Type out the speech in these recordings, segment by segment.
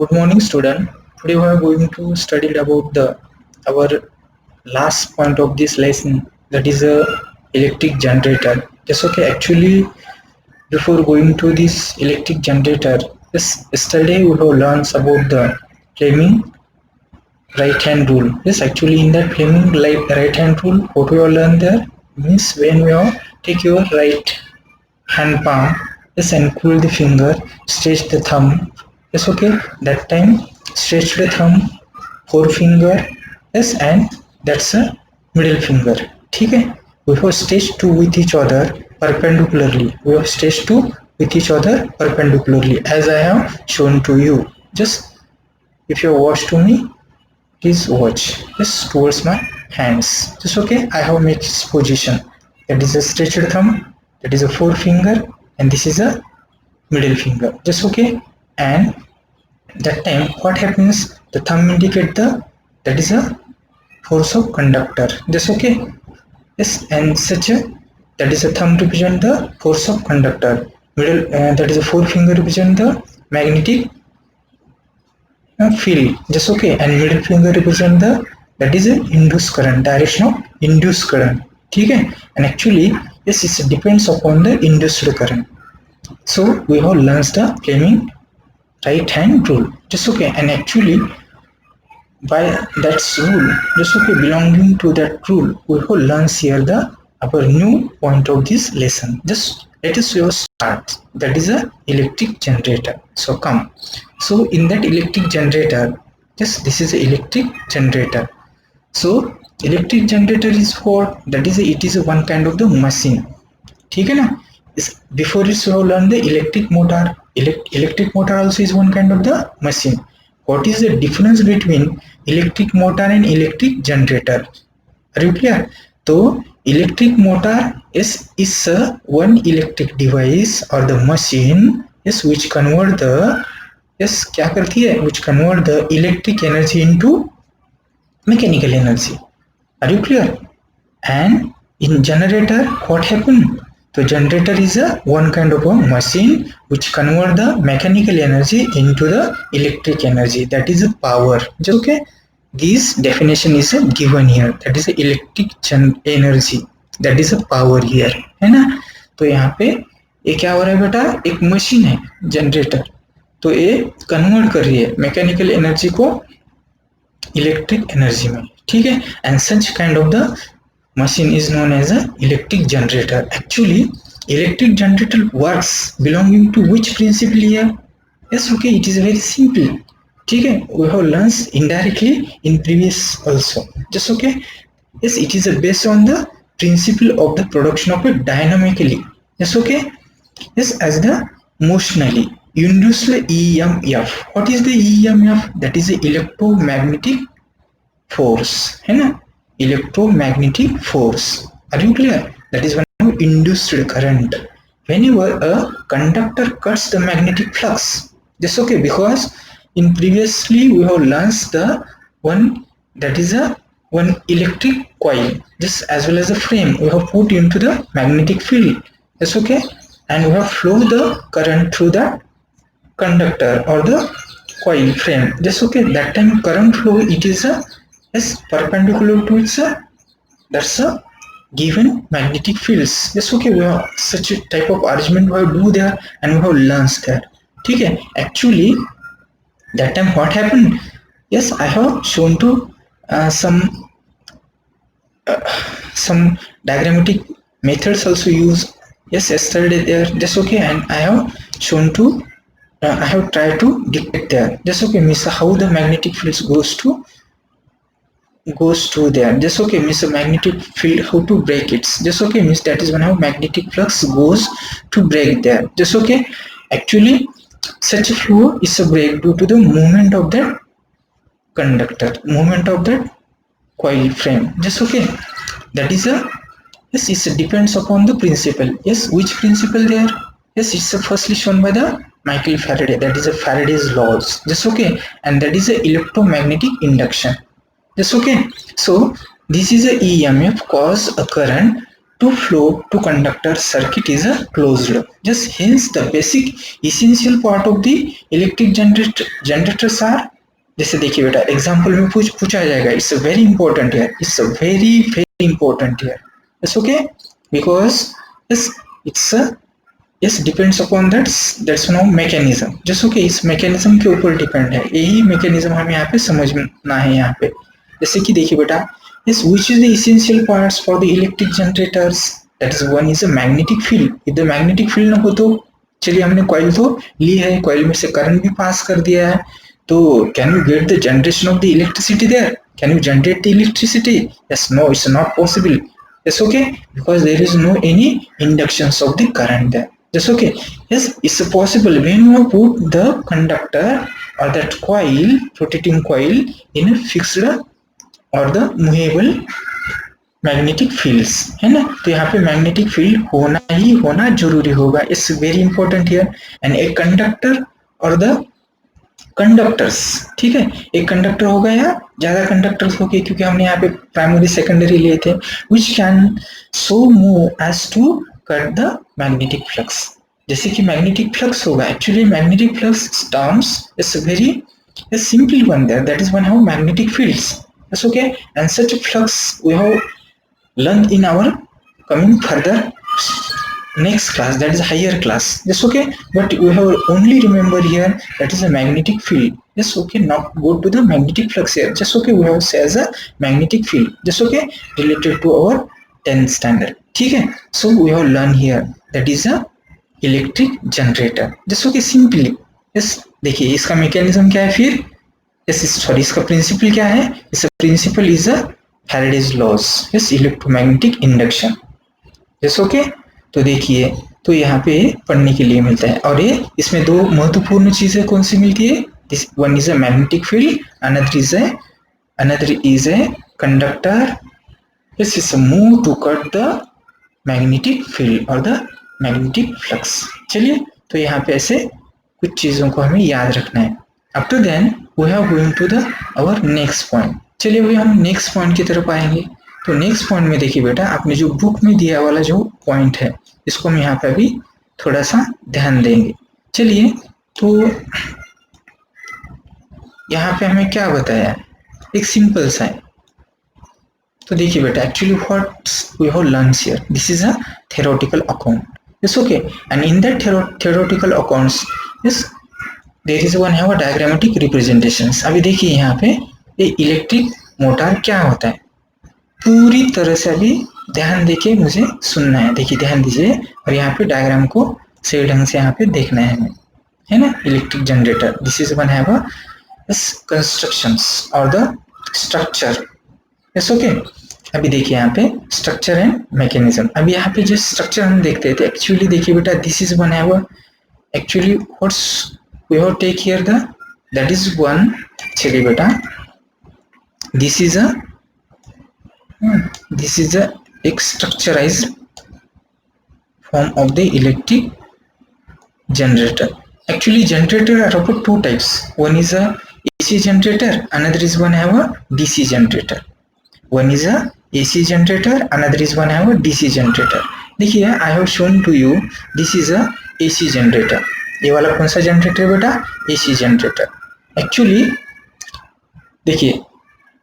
Good morning, student. Today we are going to study about the our last point of this lesson, that is a electric generator. Yes, okay. Actually, before going to this electric generator, yesterday we have learned about the Fleming right hand rule. Yes, actually in that Fleming right hand rule, what we have learned there means when we have take your right hand palm, yes, and cool the finger, stretch the thumb, yes, okay, that time stretch the thumb, forefinger, yes, and that's a middle finger. ठीक है, we have stretched two with each other perpendicularly, we have stretched two with each other perpendicularly as I have shown to you. Just if you watch to me, please watch this towards my hands. Just okay, I have made this position, that is a stretched thumb, that is a forefinger, and this is a middle finger. Just okay, and that time what happens, the thumb indicate the, that is a force of conductor. Just okay, yes, and such a, that is a thumb represent the force of conductor, middle that is a forefinger represent the magnetic field. Just okay, and middle finger represent the, that is a induced current, direction of induced current. ठीक है, and actually yes, it depends upon the induced current. So we have learned the Fleming right hand rule. Just okay, and actually by that rule, just okay, belonging to that rule, we have learned here the our new point of this lesson. Just let us start, that is a electric generator. So come, so in that electric generator, yes, this is a electric generator. So electric generator is what, that is a, it is a one kind of the machine. ठीक है ना, before it we have learned the electric motor. Electric motor also is one kind of the machine. What is the difference between electric motor and electric generator? Are you clear? So electric motor is a one electric device or the machine, yes, which convert the, yes, क्या करती है, which convert the electric energy into mechanical energy. Are you clear? And in generator what happened? So generator is a one kind of a machine which convert the mechanical energy into the electric energy, that is a power. Just okay, this definition is given here, that is electric energy, that is a power here, है ना. तो यहाँ पे ये क्या हो रहा है बेटा, एक मशीन है जनरेटर, तो ये कन्वर्ट कर रही है मैकेनिकल एनर्जी को इलेक्ट्रिक एनर्जी में. ठीक है, and such kind of the machine is known as a electric generator. Actually electric generator works belonging to which principle here? Yes, okay, it is very simple. ठीक है, we have learned indirectly in previous also. Just okay, yes, it is based on the principle of the production of a dynamically, yes, okay, yes, as the motionally induced EMF. What is the EMF? That is the electromagnetic force, है ना, electromagnetic force. Are you clear? That is one of induced current. Whenever a conductor cuts the magnetic flux, that's okay, because in previously we have learned the one, that is a one electric coil, just as well as a frame we have put into the magnetic field. That's okay, and we have flow the current through the conductor or the coil frame. Just okay, that time current flow, it is a, yes, perpendicular to its that's a given magnetic fields. Yes, okay, we have such a type of arrangement we have do there and we have learned that. ठीक है, actually that time what happened, yes, I have shown to some diagrammatic methods also use, yes, yesterday there. Just okay, and I have shown to I have tried to depict there. Just okay, means how the magnetic fields goes to there. Just okay, means the magnetic field, how to break it. Just okay, means that is when how magnetic flux goes to break there. Just okay, actually such a flow is a break due to the movement of that conductor, movement of that coil frame. Just okay, that is a, yes, it depends upon the principle. Yes, which principle there? Yes, it's firstly shown by the Michael Faraday, that is a Faraday's laws. Just okay, and that is a electromagnetic induction. Yes, okay, so this is a EMF cause a current to flow to conductor circuit is a closed. Just hence the basic essential part of the electric generators are, जैसे देखिए बेटा example में पूछा जाएगा, it's very important here, it's very very important here, it's okay, because it's yes depends upon that's no mechanism, just okay, इस mechanism के ऊपर depend है, यही mechanism हमें यहाँ पे समझना है। यहाँ पे जैसे कि देखिए बेटा, yes which is the essential parts for the electric generators, that is one is a magnetic field, if the magnetic field ना हो तो चलिए हमने coil तो ली है, coil में से current भी पास कर दिया है, तो can you get the generation of the electricity there, can you generate the electricity, yes no it's not possible, yes okay, because there is no any inductions of the current there, just okay, yes it's possible when you put the conductor or that coil, rotating coil in a fixed or the movable magnetic fields, है ना, तो यहाँ पे magnetic field होना ही होना जरूरी होगा, it's very important here, and a conductor और द कंडक्टर्स, ठीक है, एक कंडक्टर होगा या ज्यादा कंडक्टर्स हो गए, क्योंकि हमने यहाँ पे प्राइमरी सेकेंडरी लिए थे, which can so move as to cut the magnetic flux, जैसे कि मैग्नेटिक फ्लक्स होगा, actually magnetic flux terms is very simple one there, that is one how magnetic fields, it's okay, and such flux we have learn in our coming further next class, that is higher class, yes okay, but we have only remember here that is a magnetic field, yes okay, not go to the magnetic flux here, just okay, we have say as a magnetic field, just okay, related to our 10th standard, ठीक है, so we have learn here that is a electric generator, just okay, simply yes, देखिए इसका mechanism क्या है फिर, yes sorry इसका principal क्या है, इसका principle is a Faraday's laws, yes electromagnetic induction, yes okay, तो देखिए तो यहाँ पे पढ़ने के लिए मिलता है, और ये इसमें दो महत्वपूर्ण चीजें कौन सी मिलती है, this one is a magnetic field, another is a conductor, yes is a move to cut the magnetic field or the magnetic flux, चलिए तो यहाँ पे ऐसे कुछ चीजों को हमें याद रखना है। After then we are going to the our next point, चलिए अभी हम नेक्स्ट पॉइंट की तरफ आएंगे, तो नेक्स्ट पॉइंट में देखिए बेटा आपने जो बुक में दिया वाला जो पॉइंट है इसको हम यहाँ पे अभी थोड़ा सा ध्यान देंगे, चलिए तो यहाँ पे हमें क्या बताया है, एक सिंपल सा है, तो देखिए बेटा actually what we have learn here, this is a theoretical account, it's okay, and in that theoretical accounts yes there is one have a diagrammatic representations. अभी देखिए यहाँ पे ये इलेक्ट्रिक मोटर क्या होता है, पूरी तरह से अभी ध्यान देके मुझे सुनना है, देखिए ध्यान दीजिए, और यहाँ पे डायग्राम को सही ढंग से यहाँ पे देखना है हमें, है ना, electric generator, this is one have a constructions और द स्ट्रक्चर, यस ओके, अभी देखिए यहाँ पे स्ट्रक्चर एंड मैकेनिज्म, अभी यहाँ पे जो स्ट्रक्चर हम देखते थे एक्चुअली देखिए बेटा this is one have actually what's we have take here the that is one, चलिए बेटा this is a structurized form of the electric generator. Actually generator are of two types, one is a AC generator, another is one have a DC generator, one is a AC generator, another is one have a DC generator। देखिए I have shown to you this is a AC generator, ये वाला कौन सा generator बेटा, AC generator। Actually देखिए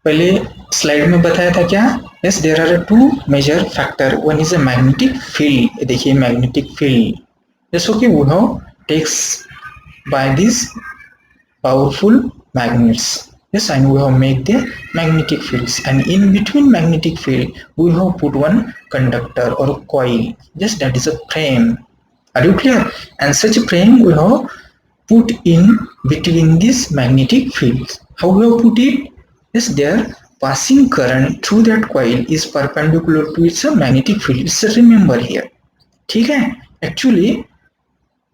पहले slide में बताया था क्या, yes there are two major factor, one is a magnetic field, देखिए magnetic field, yes okay, we have takes by this powerful magnets, yes and we have made the magnetic fields, and in between magnetic field we have put one conductor or coil, just that is a frame, are you clear, and such a frame we have put in between these magnetic fields, how we have put it, yes their passing current through that coil is perpendicular to its magnetic field, it's remember here, ठीक है, actually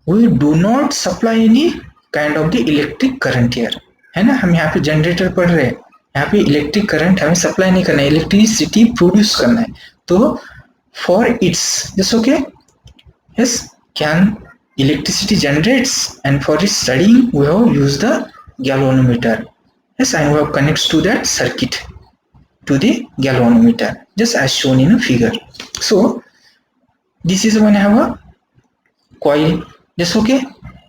we do not supply any kind of the electric current here, है ना, हम यहाँ पे generator पढ़ रहे हैं, यहाँ पे इलेक्ट्रिक करंट हमें सप्लाई नहीं करना है, इलेक्ट्रिसिटी प्रोड्यूस करना है, तो for its just okay, yes can electricity generates, and for its studying we have used the galvanometer, yes and we have connects to that circuit to the galvanometer just as shown in a figure। So this is when I have a coil, yes, okay,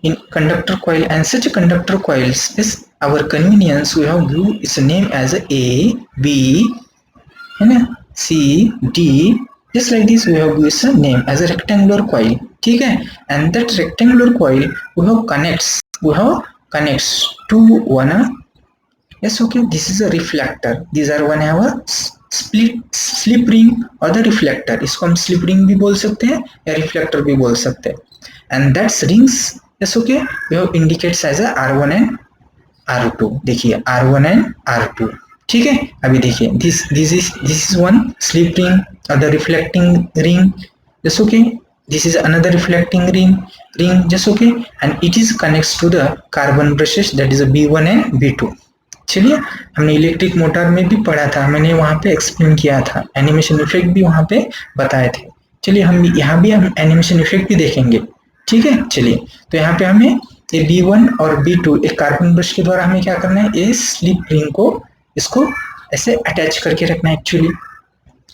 in conductor coil, and such conductor coils is our convenience we have give its name as A, B, and C, D. Just like this we have given a name as a rectangular coil, okay, and that rectangular coil we have connects to one, yes, okay, this is a reflector. These are one have a slip ring और the reflector, इसको हम slip ring भी बोल सकते हैं या reflector भी बोल सकते हैं. And that's rings, yes okay, we have indicates as a R1 and R2. देखिए R1 एंड R2, ठीक है. अभी देखिए this is one slip ring, other reflecting ring, yes okay, this is another reflecting ring just okay, and it is connects to the carbon brushes, that is a B1 and B2. चलिए, हमने electric motor में भी पढ़ा था, मैंने वहां पे explain किया था, एनिमेशन इफेक्ट भी वहां पे बताए थे. चलिए हम यहाँ भी हम एनिमेशन इफेक्ट भी देखेंगे, ठीक है. चलिए, तो यहाँ पे हमें ये B1 और B2 एक कार्बन ब्रश के द्वारा हमें क्या करना है, ये स्लिप रिंग को इसको ऐसे अटैच करके रखना है actually.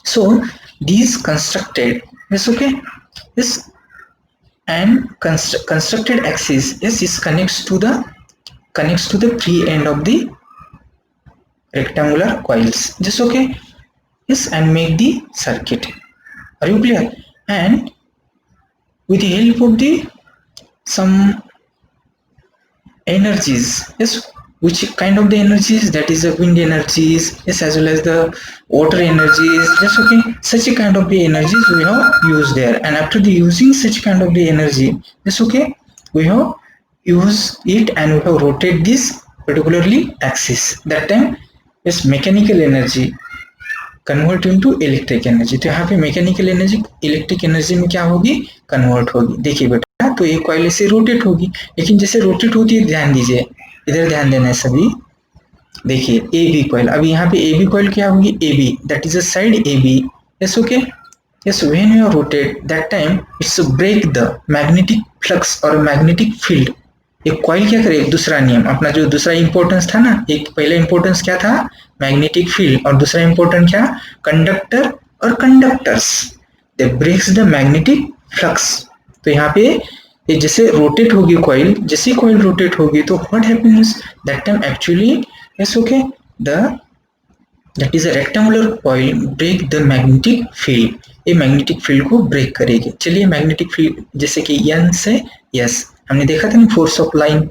So these constructed, yes okay, this and constructed axis is connects to the free end of the rectangular coils, just okay, yes, and make the circuit. Are you clear? And with the help of the some energies, yes, which kind of the energies, that is the wind energies, yes, as well as the water energies, just okay, such a kind of the energies we have used there. And after the using such kind of the energy, yes okay, we have use it and we have rotate this particularly axis. That time yes, mechanical energy convert into electric energy. तो यहाँ पे mechanical energy electric energy में क्या होगी, convert होगी. देखिए बेटा, तो ये कॉइल ऐसे रोटेट होगी, लेकिन जैसे रोटेट होती है, ध्यान दीजिए, इधर ध्यान देना है सभी. देखिए ए बी कॉइल, अब यहाँ पे ए बी कॉइल क्या होगी, A B, that is a side A B, yes okay, yes. When you rotate that time it's break the magnetic flux और मैग्नेटिक फील्ड. एक कॉइल क्या करे, दूसरा नियम अपना जो दूसरा इंपॉर्टेंस था ना, एक पहला इंपॉर्टेंस क्या था, मैग्नेटिक फील्ड, और दूसरा इंपॉर्टेंट क्या, कंडक्टर और conductors, they breaks the magnetic flux. तो यहाँ पे ये जैसे रोटेट होगी कॉइल, जैसे कॉइल रोटेट होगी तो what happens, that time actually yes okay, that is a rectangular coil break the magnetic field. ये मैग्नेटिक फील्ड को ब्रेक करेगी. चलिए, मैग्नेटिक फील्ड जैसे कि एन से यस, हमने देखा था ना force of line,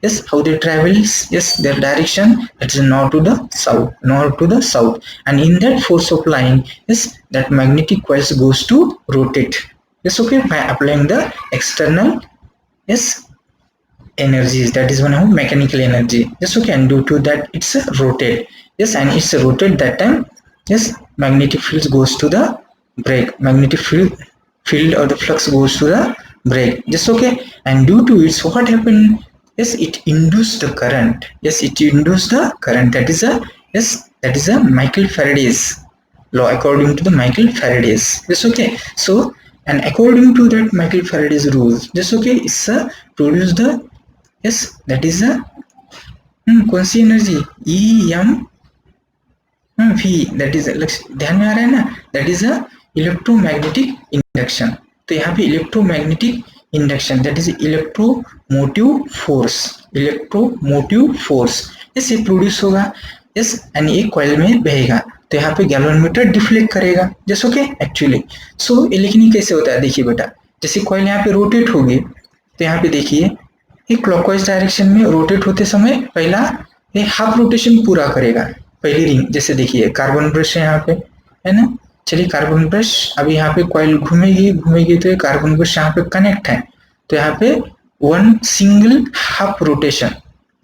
yes, how they travels, yes, their direction, that is north to the south, and in that force of line, yes, that magnetic coils goes to rotate, yes okay, by applying the external yes energies, that is one of mechanical energy, yes okay, and due to that it's a rotate, yes, and it's a rotate, that time yes, magnetic field goes to the break, magnetic field or the flux goes to the break, just okay, and due to it, so what happened, yes, it induced the current, yes, it induced the current, that is a yes, that is a Michael Faraday's law, according to the Michael Faraday's, yes okay. So, and according to that Michael Faraday's rules, yes okay, it's a produce the yes, that is a कौन सी energy, EMV, that is ध्यान में आ रहा है ना, that is a electromagnetic induction. तो यहाँ पे electromagnetic induction, that is electromotive force, इससे प्रोड्यूस होगा, यस, एंड एक कॉइल में बहेगा. तो यहाँ पे गैल्वेनोमीटर डिफ्लेक्ट करेगा, जस ओके एक्चुअली. सो लेकिन ये कैसे होता है, देखिए बेटा, जैसे कॉइल यहाँ पे रोटेट होगी, तो यहाँ पे देखिए ये क्लॉकवाइज डायरेक्शन में रोटेट होते समय पहला ये हाफ रोटेशन पूरा करेगा, पहली रिंग. जैसे देखिए कार्बन ब्रश है यहाँ पे, है ना. चलिए, कार्बन ब्रश अभी यहाँ पे कॉइल घूमेगी तो ये कार्बन ब्रश यहाँ पे कनेक्ट है, तो यहाँ पे वन सिंगल हाफ रोटेशन,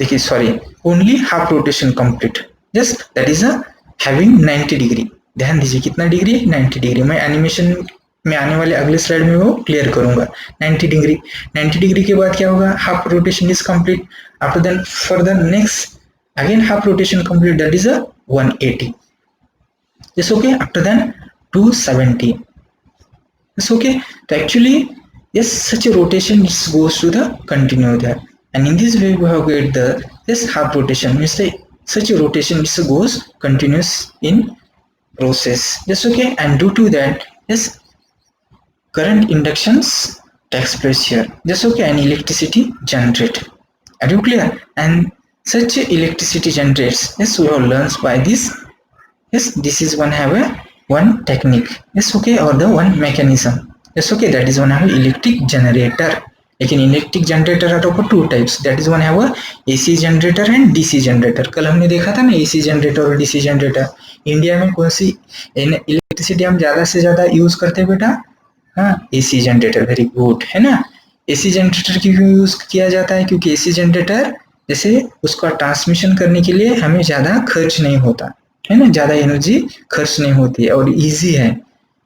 देखिए sorry, only half rotation complete, yes, that is having 90 degree. ध्यान दीजिए कितना डिग्री, 90 डिग्री. मैं एनिमेशन में आने वाले अगले स्लाइड में वो क्लियर करूंगा. 90 डिग्री, 90 डिग्री के बाद क्या होगा, half rotation is complete. After then for the next again half rotation complete, that is 180, yes okay. After then 270, it's okay. So actually yes, such a rotation goes to the continue there, and in this way we have get the this half rotation, means such a rotation goes continuous in process, just okay. And due to that, yes, current inductions takes place here. Just okay, and electricity generate. Are you clear? And such electricity generates. Yes, we have learned by this. Yes, this is one technique. Yes, okay, or the one mechanism. Yes, okay, that is one have electric generator. लेकिन electric generator are of two types, that is one have a AC generator and DC generator. कल हमने देखा था ना AC generator और DC generator. India में कौन सी electricity हम ज्यादा से ज्यादा यूज करते हैं बेटा? हाँ, एसी जनरेटर. वेरी गुड, है ना. एसी जनरेटर क्यों यूज किया जाता है? क्योंकि एसी जनरेटर जैसे उसका ट्रांसमिशन करने के लिए हमें ज्यादा खर्च नहीं होता है ना, ज्यादा एनर्जी खर्च नहीं होती है और इजी है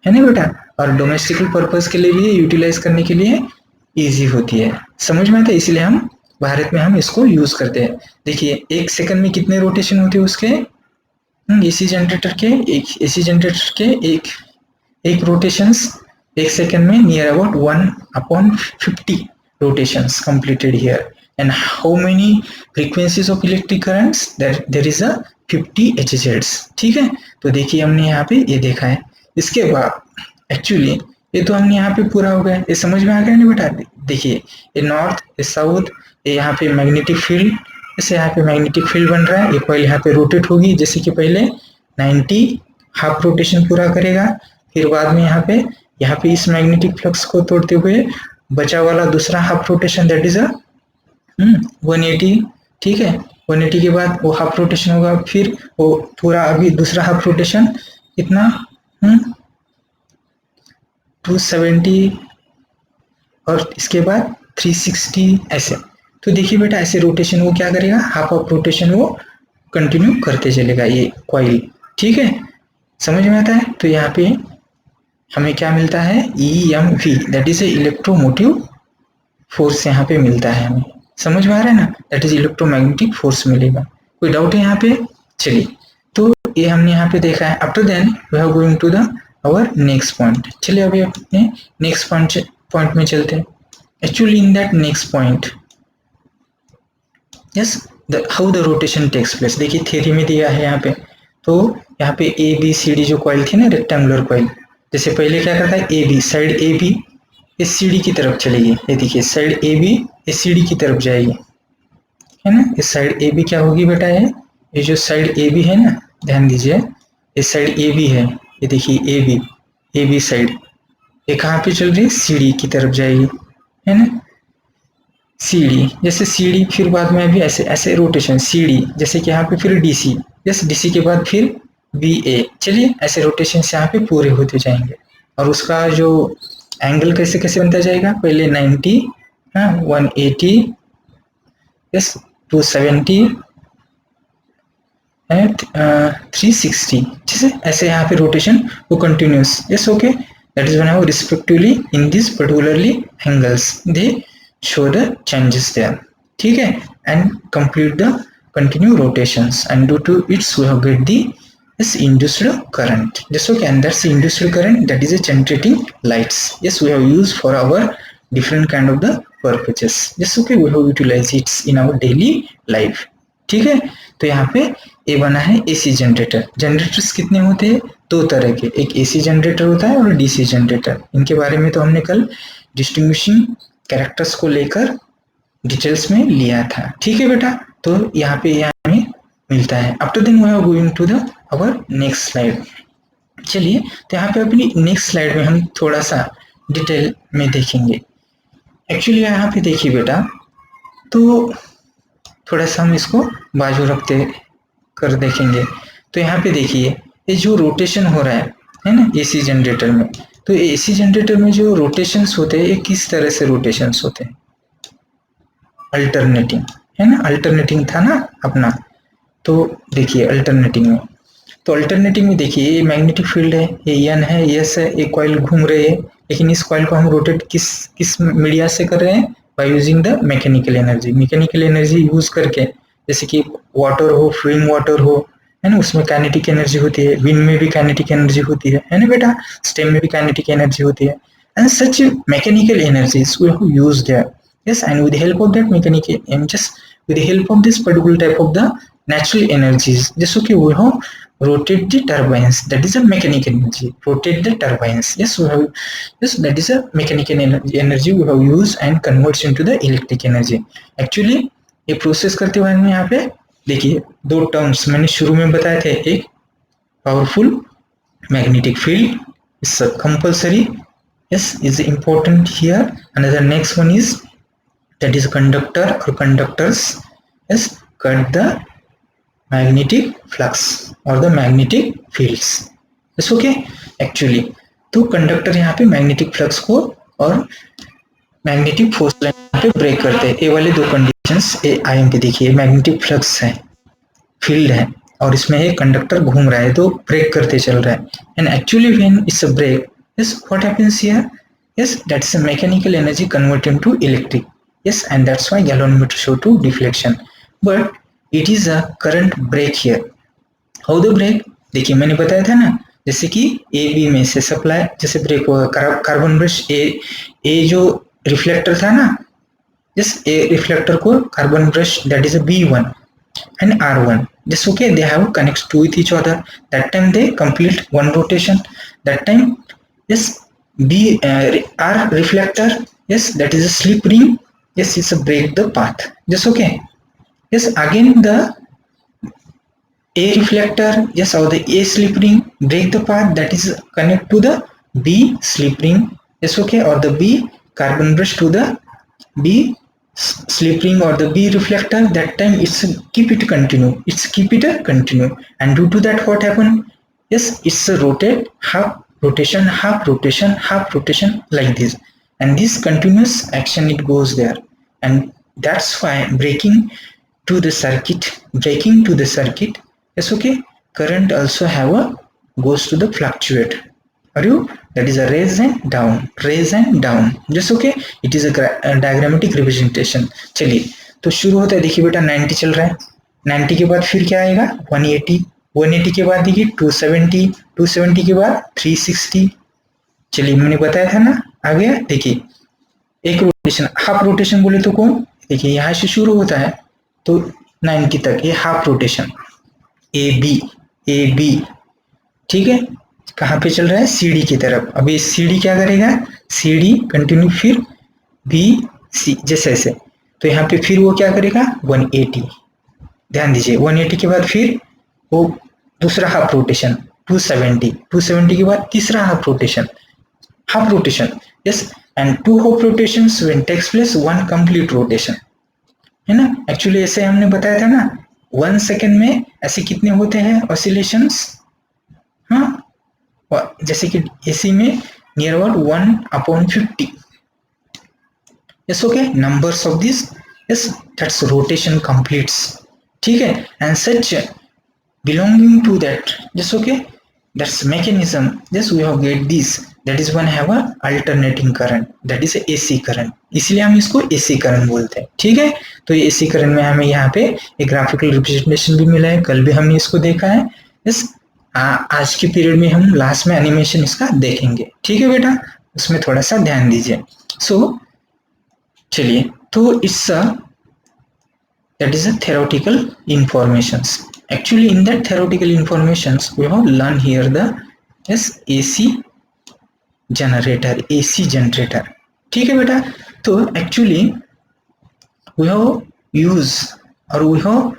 ना बेटा. और डोमेस्टिक पर्पज के लिए भी यूटिलाइज करने के लिए इजी होती है. समझ में आता है? इसलिए हम भारत में हम इसको यूज करते हैं. देखिए 1 सेकंड में कितने रोटेशन होते हैं उसके? एसी जनरेटर के एक रोटेशंस 1 सेकंड में near about 1/50 rotations completed here. And how many frequencies of electric currents? There is a 50 Hz. ठीक है, तो देखिए हमने यहाँ पे ये देखा है. इसके बाद एक्चुअली ये तो हमने यहाँ पे पूरा हो गया. ये समझ में आ गया नहीं बेटा? देखिए ये नॉर्थ, ये साउथ, ये यहाँ पे मैग्नेटिक फील्ड, जैसे यहाँ पे मैग्नेटिक फील्ड बन रहा है. ये कॉइल यहाँ पे रोटेट होगी, जैसे कि पहले 90 हाफ रोटेशन पूरा करेगा. फिर बाद में यहाँ पे इस मैग्नेटिक फ्लक्स को तोड़ते हुए बचा वाला दूसरा हाफ रोटेशन, दैट इज 180. ठीक है, 180 के बाद वो हाफ रोटेशन होगा. फिर वो पूरा अभी दूसरा हाफ रोटेशन कितना 270 और इसके बाद 360 ऐसे. तो देखिए बेटा ऐसे रोटेशन वो क्या करेगा, हाफ ऑफ रोटेशन वो कंटिन्यू करते चलेगा ये कॉइल. ठीक है, समझ में आता है? तो यहाँ पे हमें क्या मिलता है? EMV, that is electromotive force यहाँ पे मिलता है हमें. समझ में आ रहा है ना? दैट इज इलेक्ट्रोमैग्नेटिक फोर्स मिलेगा. कोई डाउट है यहाँ पे? चलिए, तो ये हमने यहाँ पे देखा है. After then we are going to the our next point. चलिए अभी अपने नेक्स्ट पॉइंट में चलते हैं. Actually in that next point, yes, how the rotation takes place. देखिए थ्योरी में दिया है यहाँ पे. तो यहाँ पे ABCD जो कॉइल थी ना, रेक्टेंगुलर कॉइल, जैसे पहले क्या करता है, AB साइड AB इस CD की तरफ चलेगी. ये देखिए साइड AB इस CD की तरफ जाएगी, है ना. इस साइड AB क्या होगी बेटा? ये जो साइड AB है ना, ध्यान दीजिए, इस साइड AB है. ये देखिए AB साइड ये कहाँ पे चल रही है? CD की तरफ जाएगी, है ना. CD, जैसे CD, फिर बाद में अभी ऐसे रोटेशन CD, जैसे कि यहाँ पे फिर DC, जैसे DC के बाद फिर BA. चलिए ऐसे रोटेशन यहाँ पे पूरे होते जाएंगे. और उसका जो एंगल कैसे कैसे बनता जाएगा? पहले 90, 180, यस, 270 एंड 360. जैसे ऐसे यहाँ पे रोटेशन वो continuous. Yes, okay, that is one how respectively in this particularly angles they show the changes there. ठीक है, and complete the continue rotations, and due to its we have get the this induced current. Just okay, and that's the induced current, that is a generating lights. Yes, we have used for our different kind of the purposes. Just okay, we have utilized it in our daily life. ठीक है, तो यहाँ पे ये बना है AC generator. Generators कितने होते हैं? 2 तरह के. एक AC जनरेटर होता है और DC जनरेटर. इनके बारे में तो हमने कल डिस्टिंग्विशिंग कैरेक्टर्स को लेकर डिटेल्स में लिया था. ठीक है बेटा, तो यहाँ पे हमें मिलता है. After then we are going to the our next slide. चलिए, तो यहाँ पे अपनी नेक्स्ट स्लाइड में हम थोड़ा सा डिटेल में देखेंगे. एक्चुअली यहाँ पे देखिए बेटा, तो थोड़ा सा हम इसको बाजू रखते कर देखेंगे. तो यहाँ पे देखिए ये जो रोटेशन हो रहा है ना AC जनरेटर में, तो AC जनरेटर में जो रोटेशंस होते हैं ये किस तरह से रोटेशंस होते हैं? अल्टरनेटिंग, है ना. अल्टरनेटिंग था ना अपना. तो देखिए अल्टरनेटिंग में, तो अल्टरनेटिंग में देखिए ये मैग्नेटिक फील्ड है, ये N है, S है, एक कॉइल घूम रही है. लेकिन इस कॉइल को हम रोटेट किस मीडिया से कर रहे हैं? By using the mechanical energy. Mechanical energy use करके, जैसे कि वाटर हो, फ्लोइंग वाटर हो, है ना, उसमें काइनेटिक एनर्जी होती है. विंड में भी काइनेटिक एनर्जी होती है ना बेटा. स्टेम में भी काइनेटिक एनर्जी होती है. And such mechanical energies we have used there. Yes, and with the help of that mechanical, just with the help of this particular type of the natural energies. Yes, okay, we have rotate the turbines. That is a mechanical energy. Rotate the turbines. Yes, we have. Yes, that is a mechanical energy we have used and converts into the electric energy. Actually, ये process करते हुए हमें यहाँ पे देखिए दो terms मैंने शुरू में बताए थे. एक powerful magnetic field is compulsory. Yes, is important here. Another next one is that is conductor or conductors. Yes, cut the magnetic flux or the magnetic fields. Yes, okay. Actually तो conductor यहाँ पे magnetic flux को और magnetic force line पे break करते हैं. ये वाले दो कंडीशंस ए आयन के देखिए मैग्नेटिक फ्लक्स है, फील्ड है और इसमें एक कंडक्टर घूम रहा है तो ब्रेक करते चल रहा है. And actually when it's a break, yes what happens here, yes that's a mechanical energy converted into electric. Yes and that's why galvanometer show to deflection, but it is a current break here. How the break, देखिए मैंने बताया था ना, जैसे कि A B में से supply जैसे ब्रेक होगा. कार्बन ब्रश ए जो रिफ्लेक्टर था ना, यस ए रिफ्लेक्टर को carbon brush that is a B1 and R1. Just okay, they have connects to with each other. That time they complete one rotation. That time, yes, R reflector, yes, that is a slip ring. Yes, it's a break the path. Just okay. Yes, again the A reflector, yes, or the A slip ring break the path that is connect to the B slip ring. Yes, okay, or the B carbon brush to the B slip ring or the B reflector. That time it's keep it continue, and due to that what happen, yes, it's a rotate, half rotation, half rotation, half rotation like this, and this continuous action it goes there, and that's why breaking to the circuit. Yes, okay, current also have a goes to the fluctuate. Are you, that is a raise and down. Just okay, it is a diagrammatic representation. चलिए तो शुरू होता है, देखिए बेटा 90 चल रहा है, 90 के बाद फिर क्या आएगा 180, 180 के बाद देखिए 270, 270 के बाद 360. चलिए मैंने बताया था ना, आ गया. देखिए एक रोटेशन, हाफ रोटेशन बोले तो कौन, देखिए यहाँ से शुरू होता है तो 90 तक ये हाफ रोटेशन ए बी. ठीक है, कहाँ पे चल रहा है, सीडी की तरफ. अब ये सीडी क्या करेगा, सीडी कंटिन्यू फिर बी सी जैसे ऐसे, तो यहाँ पे फिर वो क्या करेगा 180. ध्यान दीजिए 180 के बाद फिर वो दूसरा हाफ रोटेशन 270 के बाद तीसरा half rotation. Yes, and 2 half rotations when takes place 1 complete rotation, है ना. एक्चुअली ऐसे हमने बताया था ना 1 सेकेंड में ऐसे कितने होते हैं ऑसिलेशंस. हाँ, जैसे कि एसी में near about 1/50. Yes okay, numbers of this, yes that's rotation completes. ठीक है, and such belonging to that, just okay, that's mechanism. Yes we have get this, that is one have a alternating current, that is AC current, इसलिए हम इसको AC current बोलते हैं. ठीक है, तो ये एसी करंट में हमें यहाँ पे एक ग्राफिकल रिप्रेजेंटेशन भी मिला है, कल भी हमने इसको देखा है. यस आज के पीरियड में हम लास्ट में एनिमेशन इसका देखेंगे. ठीक है बेटा, उसमें थोड़ा सा ध्यान दीजिए. सो चलिए, तो it's that is a theoretical informations. Actually in that theoretical informations we have learn here the AC generator. ठीक है बेटा, तो एक्चुअली वी हैव यूज और we have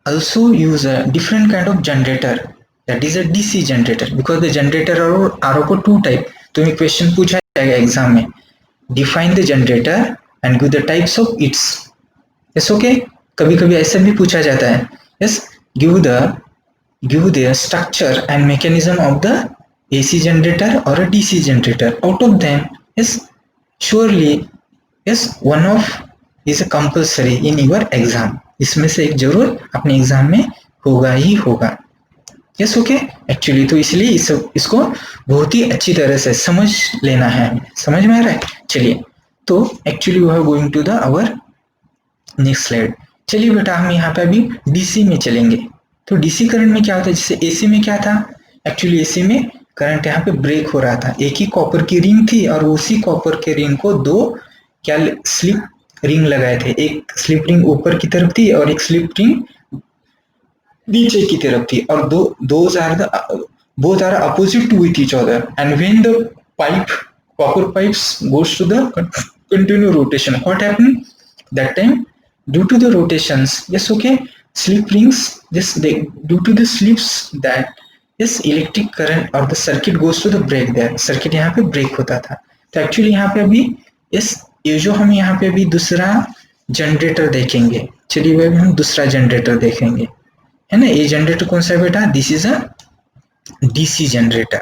also use a different kind of generator, that is a DC generator, because the generator are of two type. तो ये question पूछा जाएगा exam में, define the generator and give the types of its. Yes okay, कभी कभी ऐसा भी पूछा जाता है. Yes, give the structure and mechanism of the AC generator or a DC generator. Out of them, yes, surely, yes, one of is a compulsory in your exam. इसमें से एक जरूर अपने एग्जाम में होगा ही होगा. यस ओके, एक्चुअली तो इसलिए इसको बहुत ही अच्छी तरह से समझ लेना है. समझ में आ रहा है. चलिए, तो actually we are going to the our next slide. चलिए बेटा, हम यहाँ पे अभी डीसी में चलेंगे. तो डीसी करंट में क्या होता है, जैसे एसी में क्या था, एक्चुअली एसी में करंट यहाँ पे ब्रेक हो रहा था. एक ही कॉपर की रिंग थी और उसी कॉपर के रिंग को दो क्या स्लिप रिंग लगाए थे. एक स्लिप रिंग ऊपर की तरफ थी और एक स्लिप रिंग नीचे की तरफ थी और those are the both are opposite to with each other, and when the pipe copper pipes goes to the continue rotation, what happened that time? Due to the rotations, yes, okay, slip rings, this they, due to the slips, that yes electric current or the circuit goes to the break, there circuit यहाँ पे break होता था। तो actually यहाँ पे अभी yes ये जो हम यहाँ पे अभी दूसरा जनरेटर देखेंगे, चलिए अभी हम दूसरा जनरेटर देखेंगे, है ना। ये जनरेटर कौन सा है बेटा? This is a DC generator.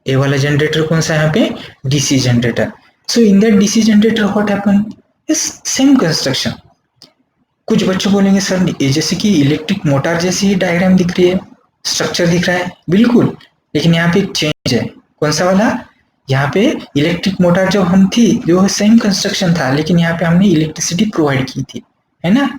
ये वाला जनरेटर कौन सा है यहाँ पे? DC generator. So in that DC generator what happen? इस सेम कंस्ट्रक्शन। कुछ बच्चे बोलेंगे सर ये जैसे कि इलेक्ट्रिक मोटर जैसी ही डायग्राम दिख रही है, स्ट्रक्चर दिख रहा है, बिल्कुल, लेकिन यहाँ पे एक चेंज है। कौन सा वाला? यहाँ पे इलेक्ट्रिक मोटर जो हम थी जो सेम कंस्ट्रक्शन था, लेकिन यहाँ पे हमने इलेक्ट्रिसिटी प्रोवाइड की थी, है ना,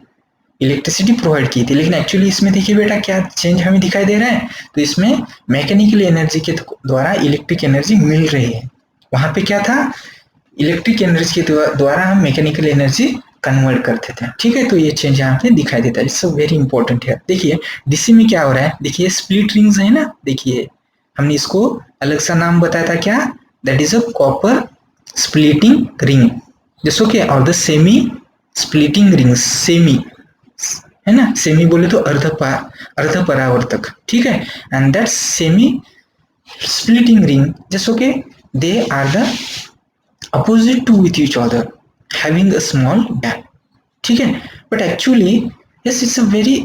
इलेक्ट्रिसिटी प्रोवाइड की थी। लेकिन एक्चुअली इसमें देखिए बेटा क्या चेंज हमें दिखाई दे रहा है, तो इसमें मैकेनिकल एनर्जी के द्वारा इलेक्ट्रिक एनर्जी मिल रही है। वहां पे क्या था? इलेक्ट्रिक एनर्जी के द्वारा हम मैकेनिकल एनर्जी कन्वर्ट करते थे, ठीक है। तो ये चेंज यहाँ पे दिखाई देता है, इट्स वेरी इंपॉर्टेंट है। देखिए डीसी में क्या हो रहा है, देखिए स्प्लिट रिंग्स है ना, देखिए हमने इसको अलग सा नाम बताया था, क्या? That is a copper splitting ring, जैसो के, और the semi splitting rings, semi है ना, सेमी बोले तो अर्ध परावर्तक, ठीक है। And that semi splitting ring जैसो के they are the opposite to with each other having a small gap, ठीक है। But actually yes it's a very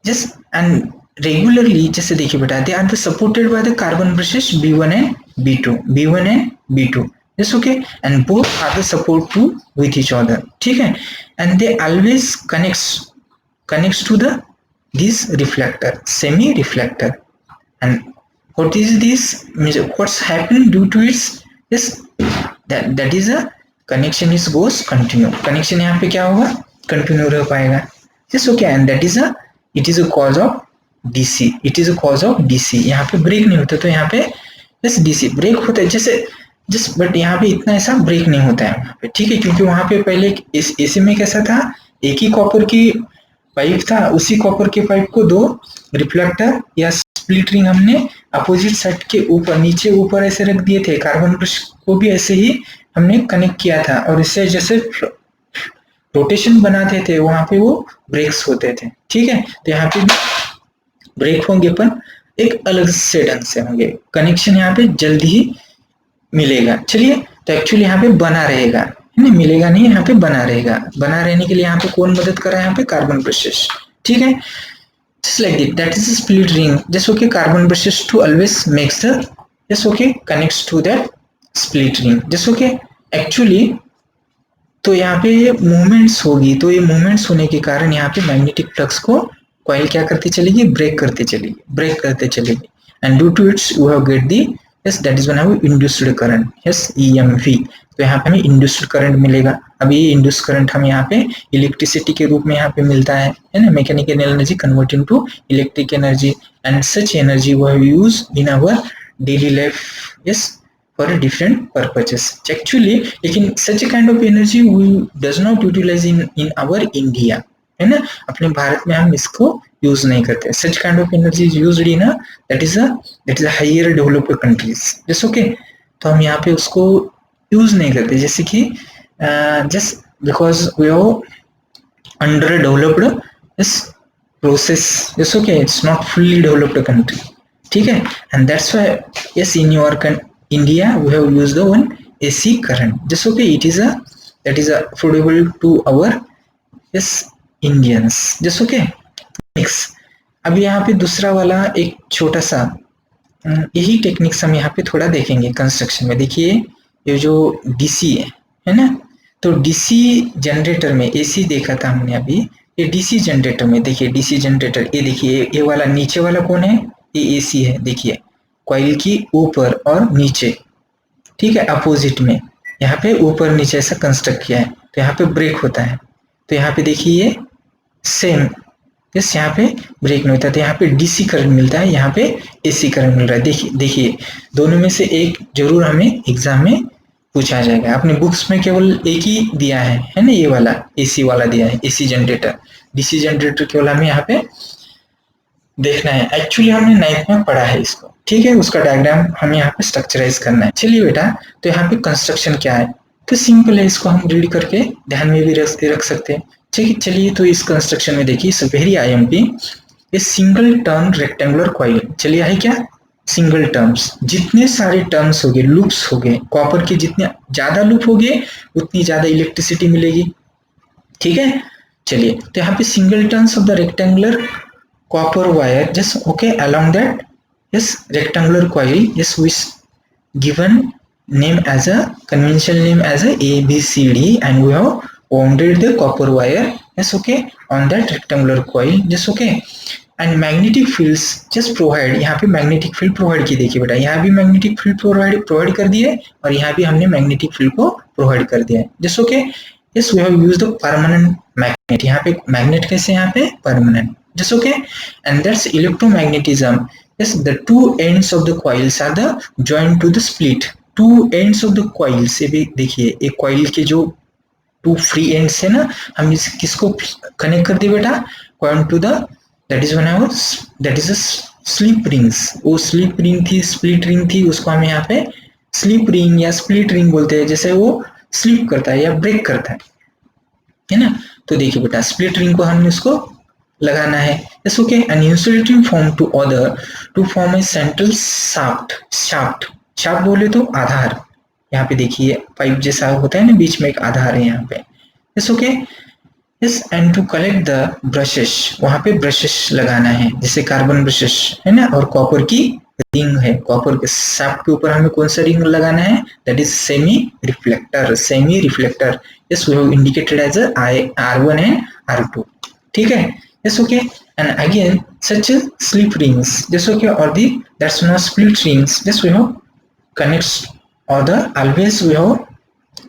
just and regularly, जैसे देखिए बेटा they are the supported by the carbon brushes B1 and B2 yes okay, and both are the support to with each other, ठीक है। and they always connects to the this reflector, semi reflector, and what is this, what's happened due to its yes that is a connection is goes continue, connection यहाँ पे क्या होगा? Continue रह पाएगा, yes okay, and that is a it is a cause of DC, it is a cause of DC। यहाँ पे break नहीं होता, तो यहाँ पे yes DC ब्रेक होता है जैसे जस्ट, बट यहाँ पे इतना ऐसा ब्रेक नहीं होता है वहाँ पे, ठीक है, क्योंकि वहाँ पे पहले इस एसी में कैसा था, एक ही कॉपर की पाइप था, उसी कॉपर के पाइप को दो रिफ्लेक्टर या स्प्लिट रिंग हमने अपोजिट साइड के ऊपर नीचे ऊपर ऐसे रख दिए थे, कार्बन ब्रश को भी ऐसे ही हमने कनेक्ट किया था, और इससे जैसे रोटेशन बनाते थे वहां पे वो ब्रेक्स होते थे, ठीक है। तो यहाँ पे भी ब्रेक होंगे पर एक अलग से ढंग से होंगे, कनेक्शन यहाँ पे जल्दी ही मिलेगा। चलिए तो एक्चुअली यहाँ पे बना रहेगा, है ना, मिलेगा नहीं, यहाँ पे बना रहेगा। बना रहने के लिए यहाँ पे कौन मदद कर रहा है? यहाँ पे कार्बन ब्रशेस, ठीक है। just like it, that is a split ring, just okay, carbon brushes to always makes the just okay connects to that split ring, just okay। Actually तो यहाँ पे मूवमेंट्स होगी, तो ये मूवमेंट्स होने के कारण यहाँ पे मैग्नेटिक फ्लक्स को कॉइल क्या करती चलेगी? ब्रेक करते चलेगी, and due to it's you have get the yes that is when have induced current, yes EMV। तो यहाँ पे हमें इंड्यूस्ड करंट मिलेगा। अब ये इंड्यूस्ड करंट हम यहाँ पे इलेक्ट्रिसिटी के रूप में यहाँ पे मिलता है ना, mechanical energy converting to electric energy, and such energy we have use in our daily life, yes for different purposes actually। लेकिन such a kind of energy we does not utilize in our India, है ना, अपने भारत में हम इसको use नहीं करते। Such kind of energy is used in that is a higher developed countries, just okay. तो हम यहाँ पे उसको यूज नहीं करते, जैसे कि just because we are under developed this process, just okay, it's not fully developed country, ठीक है। And that's why yes in your India we have used the one AC current, just okay, it is a that is affordable to our yes Indians, just okay। Next अब यहाँ पे दूसरा वाला एक छोटा सा यही टेक्निक्स हम यहाँ पे थोड़ा देखेंगे कंस्ट्रक्शन में। देखिए ये जो DC है ना, तो DC जनरेटर में AC देखा था हमने अभी, ये DC जनरेटर में देखिए DC जनरेटर, ये देखिए ये वाला नीचे वाला कौन है? ये AC है, देखिए कॉइल की ऊपर और नीचे, ठीक है, अपोजिट में यहाँ पे ऊपर नीचे ऐसा कंस्ट्रक्ट किया है, तो यहाँ पे ब्रेक होता है। तो यहाँ पे देखिए ये सेम यस यहाँ पे ब्रेक नहीं होता, तो यहाँ पे DC करंट मिलता है, यहाँ पे AC करंट मिल रहा है। देखिए दोनों में से एक जरूर हमें एग्जाम में पूछा जाएगा। अपने बुक्स में केवल एक ही दिया है ना, ये वाला AC वाला दिया है, AC जनरेटर। DC जनरेटर केवल हमें यहाँ पे देखना है। एक्चुअली हमने 9th में पढ़ा है इसको, ठीक है, उसका डायग्राम हमें यहाँ पे स्ट्रक्चराइज करना है। चलिए बेटा, तो यहाँ पे कंस्ट्रक्शन क्या है, तो सिंपल है, इसको हम रीड करके ध्यान में भी रख सकते हैं। ठीक है, चलिए तो इस कंस्ट्रक्शन में देखिए, इस वेरी IMP, ये सिंगल टर्न रेक्टेंगुलर कॉइल। चलिए है क्या, सिंगल टर्म्स, जितने सारे टर्म्स हो गए, लूप्स हो गए, कॉपर के जितने ज्यादा लूप हो गए उतनी ज्यादा इलेक्ट्रिसिटी मिलेगी। ठीक है, चलिए तो यहाँ पे single turns of the rectangular copper wire just okay along that yes rectangular coil is which given name as a conventional name as a ABCD, and we have wounded the copper wire yes okay on that rectangular coil just okay, and magnetic fields just provide, यहाँ पे magnetic field provide की, देखिए बेटा यहाँ भी magnetic field provide कर दिए और यहाँ भी हमने magnetic field को provide कर दिया है just okay। yes we have used the permanent magnet, यहाँ पे magnet कैसे, यहाँ पे permanent just okay, and that's electromagnetism। yes the two ends of the coils are the joined to the split, two ends of the coils, ये भी देखिए एक coil के जो टू फ्री एंड्स है ना, हम इस किसको कनेक्ट कर दिए बेटा, point two the that is one hour that is a slip rings, वो स्लिप रिंग थी, स्प्लिट रिंग थी, उसको हम यहाँ पे स्लिप रिंग या स्प्लिट रिंग बोलते हैं, जैसे वो स्लिप करता है या ब्रेक करता है ना। तो देखिए बेटा स्प्लिट रिंग को हमने इसको लगाना है it's okay, and insulating form to other to form a central shaft बोले तो आधार, यहाँ पे देखिए पाइप जैसा होता है ना, बीच में एक आधार है यहाँ पे it's okay. Yes and to collect the brushes, वहां पे ब्रशेस लगाना है, जैसे कार्बन ब्रशेस है ना, और कॉपर की रिंग है, कॉपर के शाफ्ट के ऊपर हमें कौन सा रिंग लगाना है, that is semi reflector. Yes we have indicated as R1 and R2, ठीक है yes okay, and again such slip rings just okay, or the that's not split rings just we have connects or the always we have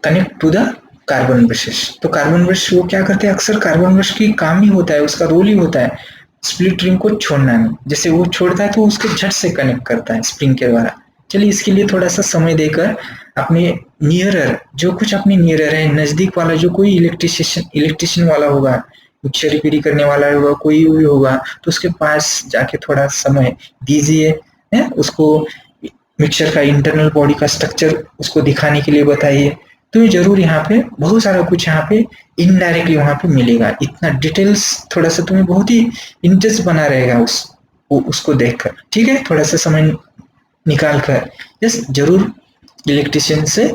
connect to the carbon brushes. तो carbon brush वो क्या करते हैं, अक्सर carbon brush की काम ही होता है, उसका रोल ही होता है स्प्लिट रिंग को छोड़ना नहीं, जैसे वो छोड़ता है तो उसके झट से कनेक्ट करता है स्प्रिंग के द्वारा। चलिए इसके लिए थोड़ा सा समय देकर अपने नियरर, जो कुछ अपने नियरर है, नजदीक वाला जो कोई इलेक्ट्रिशियन वाला होगा, कुछ रिपेयरिंग करने वाला होगा, कोई भी होगा, तो उसके पास जाके थोड़ा समय दीजिए, उसको मिक्सचर का इंटरनल बॉडी का स्ट्रक्चर उसको दिखाने के लिए बताइए, तो जरूर यहाँ पे बहुत सारा कुछ यहाँ पे इनडायरेक्टली वहाँ पे मिलेगा, इतना डिटेल्स थोड़ा सा तुम्हें बहुत ही इंटरेस्ट बना रहेगा उसको देखकर, ठीक है, थोड़ा सा समय निकाल कर यस जरूर इलेक्ट्रिशियन से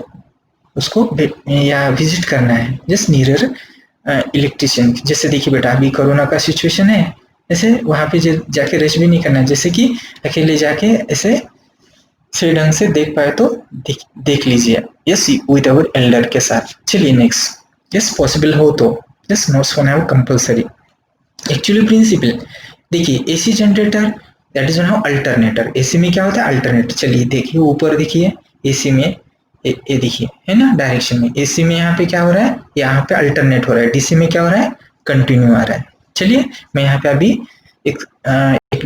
उसको या विजिट करना है, जस्ट नियर इलेक्ट्रिशियन। जैसे देखिए बेटा अभी कोरोना का सिचुएशन है, ऐसे वहां पे जाके रेस्ट भी नहीं करना, जैसे कि अकेले जाके ऐसे सही ढंग से देख पाए तो देख लीजिए यस विद अवर एल्डर के साथ। चलिए नेक्स्ट, यस पॉसिबल हो तो yes notes for now compulsory. Actually principle देखिए AC generator that is now alternator, AC में क्या होता है अल्टरनेटर। चलिए देखिए ऊपर देखिए एसी में ये देखिए है ना डायरेक्शन में, एसी में यहाँ पे क्या हो रहा है, यहाँ पे अल्टरनेट हो रहा है, डीसी में क्या हो रहा है कंटिन्यू आ रहा है। चलिए मैं यहाँ पे अभी एक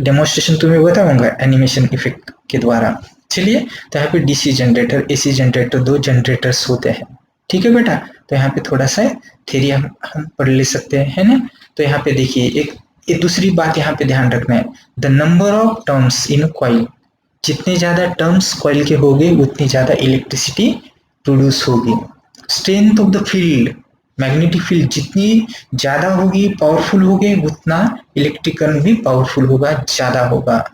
डेमोन्स्ट्रेशन तुम्हें बताऊंगा एनिमेशन इफेक्ट के द्वारा। चलिए तो यहाँ पे डीसी जनरेटर, एसी जनरेटर, दो जनरेटर्स होते हैं, ठीक है बेटा। तो यहाँ पे थोड़ा सा थ्योरी हम पढ़ ले सकते हैं, है ना। तो यहाँ पे देखिए एक दूसरी बात यहाँ पे ध्यान रखना है, the number of terms in coil, जितने ज्यादा टर्म्स कॉइल के होंगे उतनी ज्यादा इलेक्ट्रिसिटी प्रोड्यूस होगी। Strength of the field, magnetic field जितनी ज्यादा होगी, पावरफुल होगी, उतना इलेक्ट्रिक करंट भी पावरफुल होगा, ज्यादा होगा।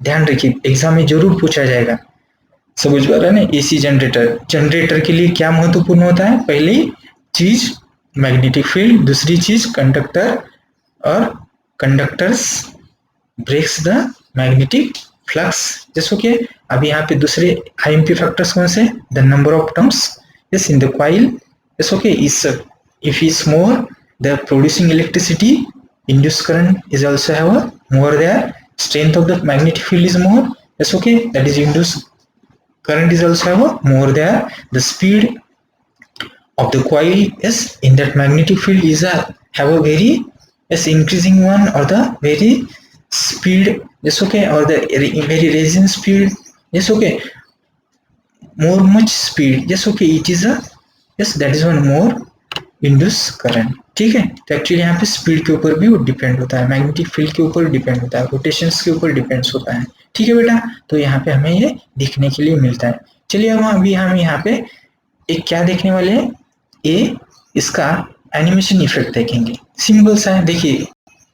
ध्यान रखिए एग्जाम में जरूर पूछा जाएगा, समझ पा रहा है ना। एसी जनरेटर के लिए क्या महत्वपूर्ण होता है, पहली चीज मैग्नेटिक फील्ड, दूसरी चीज कंडक्टर, और conductors breaks the magnetic flux जैसे कि अभी यहाँ पे दूसरे IMP फैक्टर्स कौन से, the number of terms yes in the coil yes okay, if is more the producing electricity, induced current is also have a more there, strength of the magnetic field is more yes okay, that is induced current is also have a more there, the speed of the coil is in that magnetic field is have a very yes increasing one, or the very speed yes okay, or the very raising speed yes okay, more much speed yes okay, it is a yes that is one more induced current, ठीक है। तो actually यहाँ पे speed के ऊपर भी वो depend होता है, मैग्नेटिक फील्ड के ऊपर डिपेंड होता है, रोटेशंस के ऊपर डिपेंड्स होता है। ठीक है बेटा, तो यहाँ पे हमें ये दिखने के लिए मिलता है। चलिए अब अभी हम यहाँ पे एक क्या देखने वाले हैं, ये इसका एनिमेशन इफेक्ट देखेंगे। सिंपल सा है, देखिए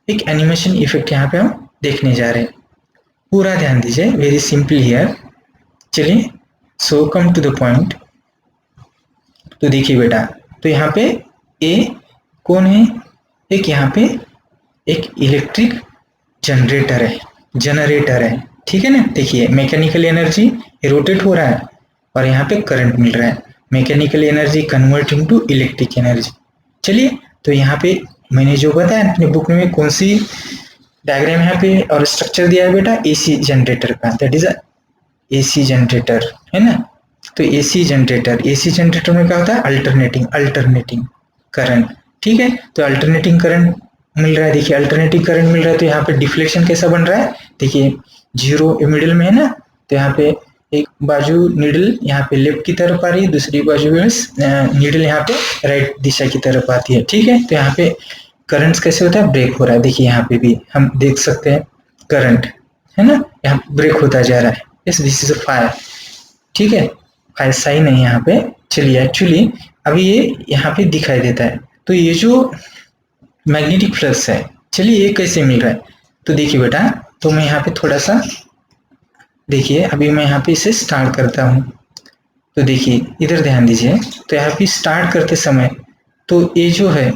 एक एनिमेशन इफेक्ट यहाँ पे हम देखने जा रहे हैं, पूरा ध्यान दीजिए, वेरी सिंपल हियर। चलिए सो कम टू द पॉइंट। तो देखिए बेटा, तो यहाँ पे ए कौन है, एक यहाँ पे एक इलेक्ट्रिक जनरेटर है, ठीक है ना। देखिए मैकेनिकल एनर्जी रोटेट हो रहा है और यहाँ पे करंट मिल रहा है, mechanical energy converting to electric energy. चलिए तो यहाँ पे मैंने जो बताया अपनी बुक में, कौन सी डायग्राम यहाँ पे और स्ट्रक्चर दिया है बेटा, एसी जनरेटर का, दैट इज एसी जनरेटर, है ना। तो एसी जनरेटर में क्या होता है, अल्टरनेटिंग करंट, ठीक है। तो अल्टरनेटिंग करंट मिल रहा है, देखिए अल्टरनेटिंग करंट मिल रहा है, तो यहाँ पे डिफ्लेक्शन कैसा बन रहा है, देखिए जीरो मिडिल में है ना, तो यहाँ पे एक बाजू नीडल यहाँ पे लेफ्ट की तरफ आ रही है, दूसरी बाजू नीडल यहाँ पे राइट दिशा की तरफ आती है, ठीक है। तो यहाँ पे करंट्स कैसे होता है, ब्रेक हो रहा है, देखिए यहाँ पे भी हम देख सकते हैं करंट, है ना, यहाँ ब्रेक होता जा रहा है। Yes, this is a fire, ठीक है, फायर साइन है यहाँ पे। चलिए एक्चुअली अभी ये यहाँ पे दिखाई देता है, तो ये जो मैग्नेटिक फ्लक्स है, चलिए ये कैसे मिल रहा है, तो देखिए बेटा, तो मैं यहाँ पे थोड़ा सा देखिए, अभी मैं यहाँ पे इसे स्टार्ट करता हूँ, तो देखिए इधर ध्यान दीजिए। तो यहाँ पे स्टार्ट करते समय तो ये जो है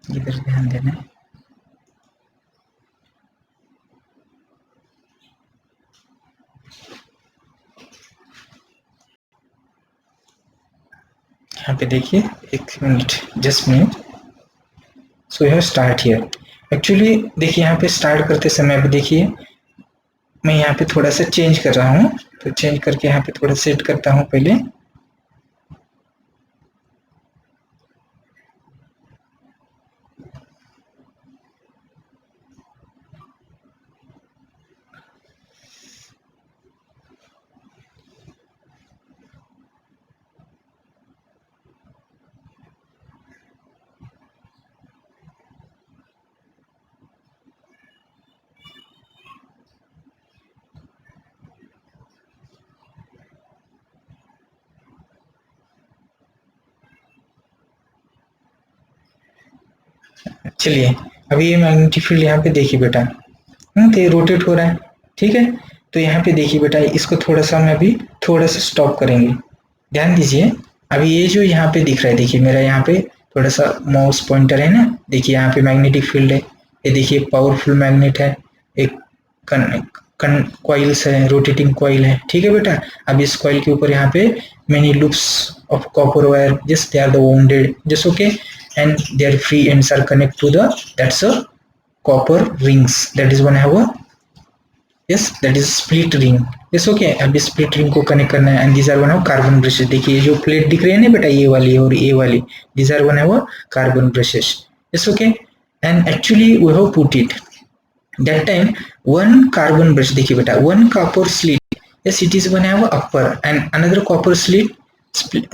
इधर ध्यान देना, यहाँ पे देखिए, एक minute, just minute. So you start here. Actually देखिए यहाँ पे स्टार्ट करते समय भी देखिए मैं यहाँ पे थोड़ा सा चेंज कर रहा हूँ, तो चेंज करके यहाँ पे थोड़ा सेट करता हूँ पहले। चलिए अभी ये मैग्नेटिक फील्ड यहाँ पे देखिए बेटा, तो ये रोटेट हो रहा है, ठीक है। तो यहाँ पे देखिए बेटा, इसको थोड़ा सा मैं अभी थोड़ा सा स्टॉप करेंगे, ध्यान दीजिए। अभी ये जो यहाँ पे दिख रहा है, देखिए मेरा यहाँ पे थोड़ा सा माउस पॉइंटर है ना, देखिए यहाँ पे मैग्नेटिक फील्ड है, ये देखिए पावरफुल मैग्नेट है, एक कॉइल्स है, रोटेटिंग कॉइल है, ठीक है बेटा। अब इस कॉइल के ऊपर यहाँ पे many loops of copper wire, just they are the wounded, just okay, and their free ends are connected to the, that's a copper rings, that is one have a, yes, that is split ring, yes, okay। अब इस split ring को connect करना है, and these are one of carbon brushes, देखिए जो plate दिख रही है ना बेटा, ये वाली और ये वाली, these are one have a carbon brushes, yes, okay। and actually we have put it that time one carbon brush, देखिए बेटा, one copper slit, yes, it is one have a upper and another copper slit,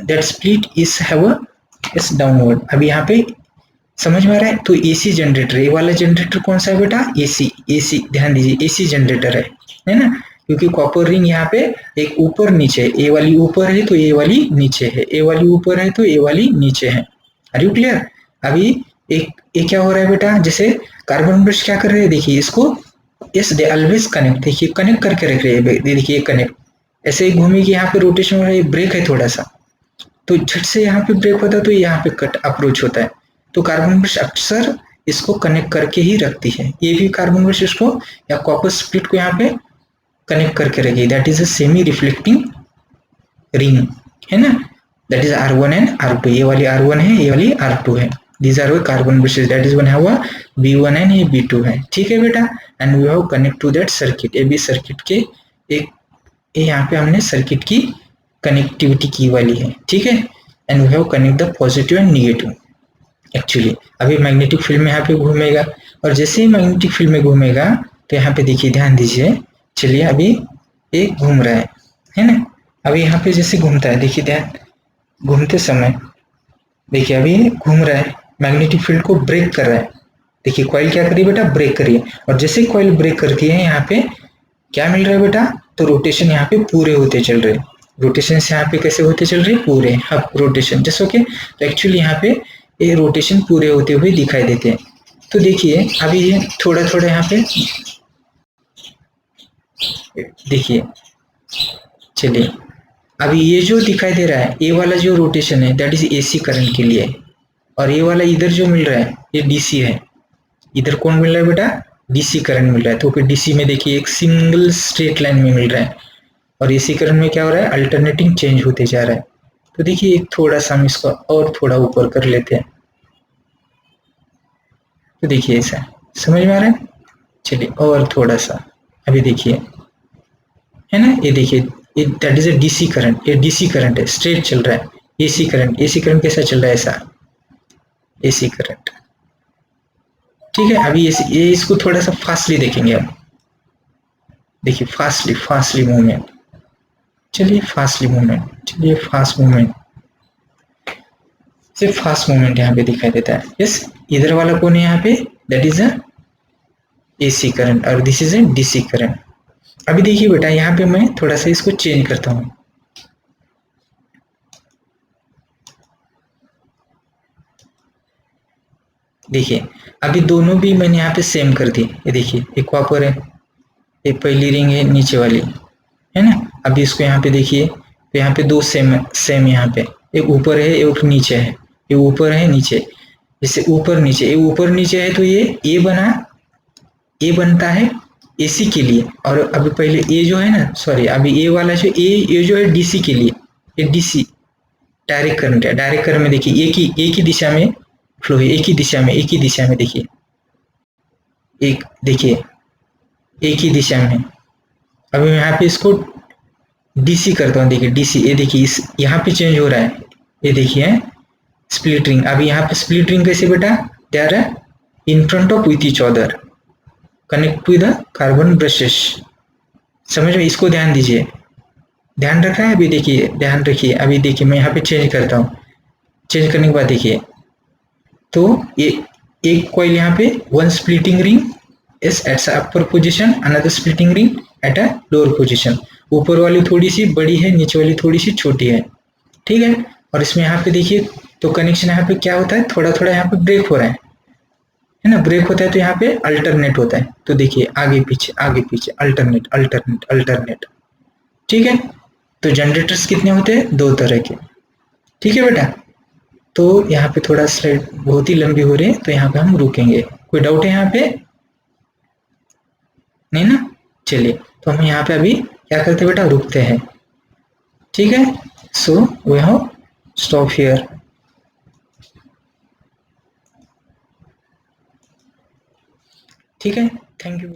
that split is have a, yes, downward. अभी यहाँ पे समझ में आ रहा है। तो एसी जनरेटर, ये वाला जनरेटर कौन सा है बेटा, एसी, ध्यान दीजिए, एसी जनरेटर है ना, क्योंकि कॉपर रिंग यहाँ पे एक ऊपर नीचे, ए वाली ऊपर है तो ए वाली नीचे है, ए वाली ऊपर है तो ए वाली नीचे है। Are you clear. अभी एक क्या हो रहा है बेटा, जैसे कार्बन ब्रश क्या कर रहे हैं, देखिए इसको, यस, दे ऑलवेज कनेक्ट, देखिए कनेक्ट करके रख रहे हैं, देखिए कनेक्ट, ऐसे ही घूमेगी, यहाँ पे रोटेशन हो रहा है, ब्रेक है थोड़ा सा, तो झट से यहाँ पे ब्रेक होता है तो यहाँ पे कट अप्रोच होता है, तो कार्बन ब्रश अक्सर इसको कनेक्ट करके ही रखती है, ये भी कार्बन ब्रश इसको या कॉपर स्प्लिट को यहाँ पे कनेक्ट करके रखी, that is a semi reflecting ring, है ना, that is R1 and R2, ये वाली R1 है, ये वाली R2 है, these are carbon brushes, that is one have a B1 and ये B2 है, ठीक है बेटा। And we have connect to that circuit, ये भी सर्किट के एक, यहाँ पे हमने सर्किट की कनेक्टिविटी की वाली है, ठीक है। And we have connect the positive and negative. Actually अभी मैग्नेटिक फील्ड में यहाँ पे घूमेगा, और जैसे ही मैग्नेटिक फील्ड में घूमेगा तो यहाँ पे देखिए, ध्यान दीजिए, चलिए अभी एक घूम रहा है ना, अभी यहाँ पे जैसे घूमता है, देखिए ध्यान, घूमते समय देखिए अभी ये घूम रहा है, मैग्नेटिक फील्ड को ब्रेक कर रहा है। देखिए कॉइल क्या करिए बेटा, ब्रेक करिए, और जैसे कॉइल ब्रेक करती है यहाँ पे क्या मिल रहा है बेटा, तो रोटेशन यहाँ पे पूरे होते चल रहे हैं। रोटेशन यहाँ पे कैसे होते चल रहे हैं, पूरे हाफ रोटेशन जैसे ओके। तो एक्चुअली यहाँ पे ये रोटेशन पूरे होते हुए दिखाई देते हैं। तो देखिए अभी ये थोड़ा थोड़ा यहाँ पे देखिए, चलिए अभी ये जो दिखाई दे रहा है, ये वाला जो रोटेशन है दैट इज एसी करंट के लिए, और ये वाला इधर जो मिल रहा है ये डीसी है। इधर कौन मिल रहा है बेटा, डीसी करंट मिल रहा है। तो फिर डीसी में देखिए एक सिंगल स्ट्रेट लाइन में मिल रहा है, और एसी करंट में क्या हो रहा है, अल्टरनेटिंग चेंज होते जा रहा है। तो देखिए एक थोड़ा सा हम इसको और थोड़ा ऊपर कर लेते हैं, तो देखिए ऐसा समझ में आ रहा है। चलिए और थोड़ा सा, अभी देखिए है ना, ये देखिए ये that is a DC current, ये डीसी करंट है, स्ट्रेट चल रहा है। एसी करंट, एसी करंट कैसा चल रहा है, ऐसा एसी करंट। ठीक है, अभी ये इसको थोड़ा सा फास्टली देखेंगे अब। देखिए फास्टली फास्टली मूवमेंट, चलिए फास्टली मूवमेंट, चलिए फास्ट मूवमेंट, सिर्फ फास्ट मूवमेंट यहाँ पे दिखाई देता है। यस, इधर वाला कौन है यहाँ पे, that is a AC current, और this is a DC current. अभी देखिए बेटा यहाँ पे मैं थोड़ा सा इसको चेंज करता हूँ। देखिए अभी दोनों भी मैंने यहाँ पे सेम कर दी, ये देखिए एक कॉपर है, एक पहली रिंग है नीचे वाली, है ना। अभी इसको यहाँ पे देखिए, तो यहाँ पे दो सेम सेम यहाँ पे, एक ऊपर है एक नीचे है, ये ऊपर है नीचे, जैसे ऊपर नीचे, ये ऊपर नीचे है तो ये ए बना, ए बनता है एसी के लिए। और अभी पहले ए जो है ना, सॉरी अभी ए वाला जो ये जो है डीसी के लिए, ये डीसी डायरेक्ट करंट है। डायरेक्ट करंट में देखिए एक ही दिशा में फ्लो है, एक ही दिशा में, एक ही दिशा में देखिए, एक देखिए एक ही दिशा में। अभी मैं यहाँ पे इसको डीसी करता हूँ, देखिए डीसी, ये देखिए इस यहाँ पे चेंज हो रहा है, ये देखिए स्प्लिट रिंग। अभी यहाँ पे स्प्लिट रिंग कैसे बेटा, they are in front of with each other, connect with the carbon brushes. समझ में, इसको ध्यान दीजिए, ध्यान रखा है। अभी देखिए ध्यान रखिए, अभी देखिए मैं यहाँ पे चेंज करता हूँ, चेंज करने के बाद देखिए, तो ये एक कॉइल यहाँ पे one splitting ring is at upper position, another splitting ring at a lower position. ऊपर वाली थोड़ी सी बड़ी है, नीचे वाली थोड़ी सी छोटी है, ठीक है। और इसमें यहाँ पे देखिए तो कनेक्शन यहाँ पे क्या होता है, थोड़ा थोड़ा यहाँ पे ब्रेक हो रहा है ना, ब्रेक होता है तो यहाँ पे अल्टरनेट होता है। तो देखिए आगे पीछे अल्टरनेट अल्टरनेट अल्टरनेट, ठीक है। तो जनरेटर्स कितने होते हैं, दो तरह के, ठीक है बेटा। तो यहाँ पे थोड़ा स्लाइड बहुत ही लंबी हो रही है, तो यहाँ पे हम रुकेंगे। कोई डाउट है यहाँ पे, नहीं ना। चलिए तो हम यहाँ पे अभी क्या करते हैं बेटा, रुकते हैं, ठीक है। So we have stop here. ठीक है, थैंक यू।